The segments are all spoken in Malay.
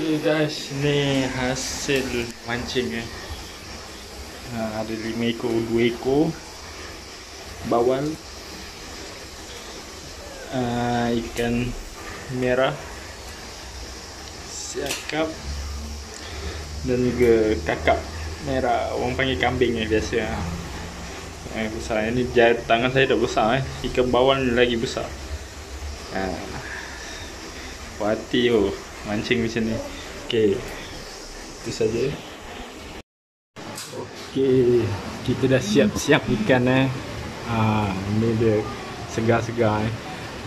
Okay guys, ni hasil mancing ada 5 ekor, 2 ekor bawal, ikan merah, siakap dan juga kakap merah. Orang panggil kambing biasa. Besar ni, jari tangan saya dah besar. Ikan bawal ni lagi besar. Puati mancing macam ni. Okey, itu saja. Okey, kita dah siap-siap ikan ni dia segar-segar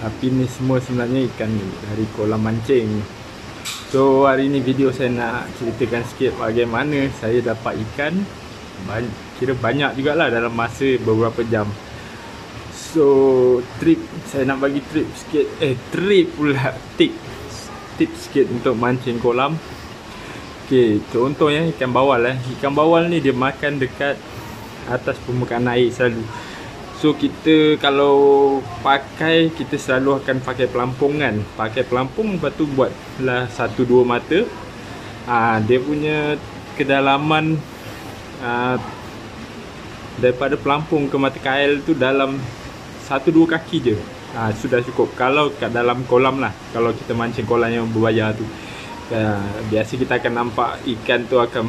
Tapi ni semua sebenarnya ikan dari kolam mancing. So hari ni video saya nak ceritakan sikit bagaimana saya dapat ikan. Kira banyak jugalah dalam masa beberapa jam. So saya nak bagi tips sikit untuk mancing kolam. Okey, contohnya ikan bawal Ikan bawal ni dia makan dekat atas permukaan air selalu. So kita kalau pakai, kita selalu akan pakai pelampung kan. Pakai pelampung, lepas tu buatlah 1-2 mata. Dia punya kedalaman daripada pelampung ke mata kail tu dalam 1-2 kaki je. Sudah cukup kalau kat dalam kolam lah. Kalau kita mancing kolam yang berbayar tu, biasa kita akan nampak ikan tu akan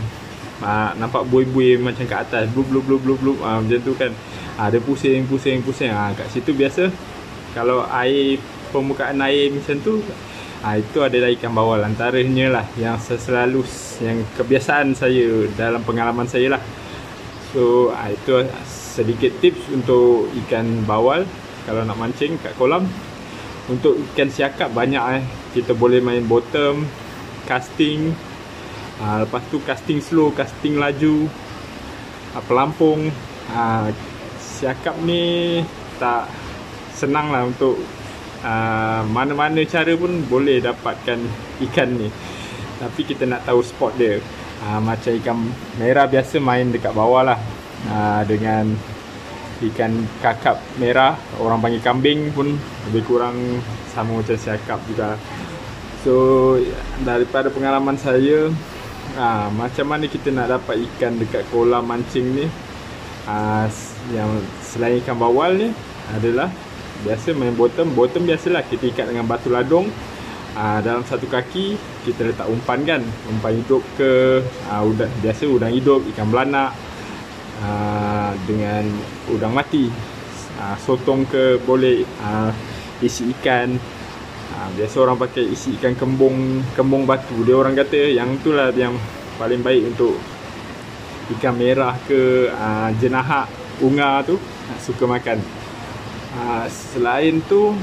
nampak buih-buih macam kat atas, blub macam tu kan. Dia pusing. Kat situ biasa kalau air, permukaan air macam tu, itu adalah ikan bawal. Antaranya lah yang selalu, yang kebiasaan saya dalam pengalaman saya lah. So itu sedikit tips untuk ikan bawal kalau nak mancing kat kolam. Untuk ikan siakap banyak kita boleh main bottom, casting, lepas tu casting slow, casting laju, pelampung. Siakap ni tak senang lah untuk mana-mana cara pun boleh dapatkan ikan ni. Tapi kita nak tahu spot dia. Macam ikan merah biasa main dekat bawah lah, dengan ikan kakap merah, orang panggil kambing pun lebih kurang sama macam siakap juga. So daripada pengalaman saya, macam mana kita nak dapat ikan dekat kolam mancing ni, yang selain ikan bawal ni adalah biasa main bottom. Bottom biasalah kita ikat dengan batu ladung. Dalam satu kaki kita letak umpan kan, umpan hidup ke, biasa udang hidup, ikan belanak, dengan udang mati, sotong ke boleh, isi ikan. Biasa orang pakai isi ikan kembung batu. Dia orang kata yang itulah yang paling baik untuk ikan merah ke, jenahak, unga tu suka makan. Selain tu,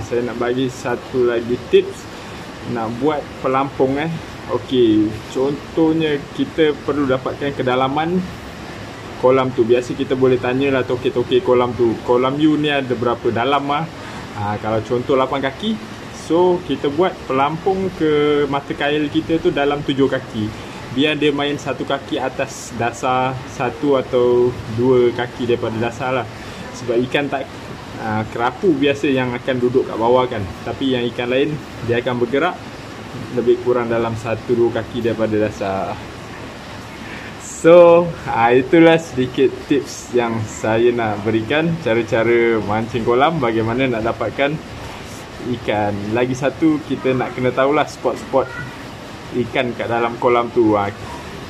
saya nak bagi satu lagi tips nak buat pelampung. Okey, contohnya kita perlu dapatkan kedalaman kolam tu. Biasa kita boleh tanyalah toke-toke kolam tu, kolam you ni ada berapa dalam kalau contoh 8 kaki, so kita buat pelampung ke mata kail kita tu dalam 7 kaki. Biar dia main 1 kaki atas dasar, 1 atau 2 kaki daripada dasar lah. Sebab ikan tak kerapu biasa yang akan duduk kat bawah kan. Tapi yang ikan lain dia akan bergerak lebih kurang dalam 1-2 kaki daripada dasar. So itulah sedikit tips yang saya nak berikan, cara-cara mancing kolam, bagaimana nak dapatkan ikan. Lagi satu, kita nak kena tahulah spot-spot ikan kat dalam kolam tu.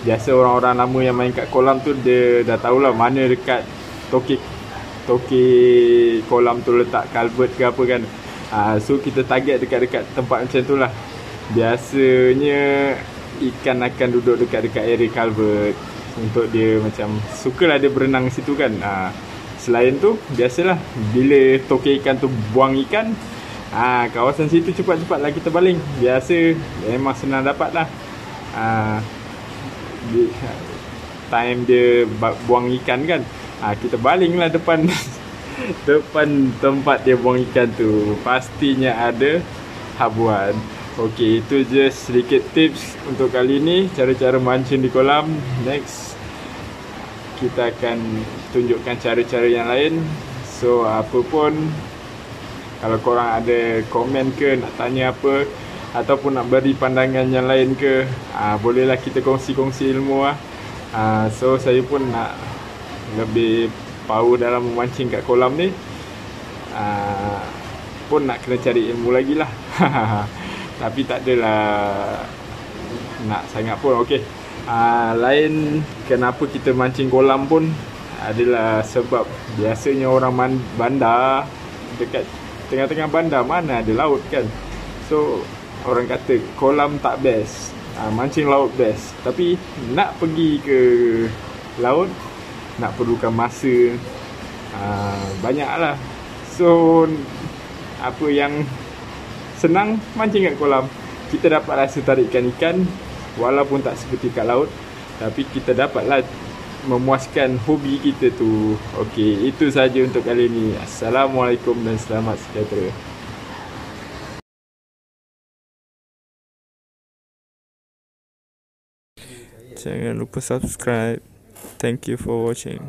Biasa orang-orang lama yang main kat kolam tu, dia dah tahulah mana dekat toke kolam tu letak culvert ke apa kan. So kita target dekat-dekat tempat macam tu lah. Biasanya ikan akan duduk dekat-dekat area culvert, untuk dia macam sukalah dia berenang situ kan. Selain tu, biasalah bila toke ikan tu buang ikan, kawasan situ cepat-cepatlah kita baling. Biasa memang senang dapat lah. Time dia buang ikan kan, kita balinglah depan depan tempat dia buang ikan tu. Pastinya ada habuan. Okey, itu je sedikit tips untuk kali ni, cara-cara mancing di kolam. Next, kita akan tunjukkan cara-cara yang lain. So apa pun, kalau korang ada komen ke, nak tanya apa, ataupun nak beri pandangan yang lain ke, bolehlah kita kongsi-kongsi ilmu lah. So saya pun nak lebih power dalam memancing kat kolam ni, pun nak kena cari ilmu lagi lah. Tapi tak adalah nak sangat pun. Okey, lain kenapa kita mancing kolam pun adalah sebab biasanya orang bandar, dekat tengah-tengah bandar mana ada laut kan. So orang kata kolam tak best, mancing laut best. Tapi nak pergi ke laut nak perlukan masa banyak lah. So apa yang senang, mancing kat kolam. Kita dapat rasa tarikan ikan walaupun tak seperti kat laut, tapi kita dapatlah memuaskan hobi kita tu. Okey, itu saja untuk kali ini. Assalamualaikum dan selamat sejahtera. Jangan lupa subscribe. Thank you for watching.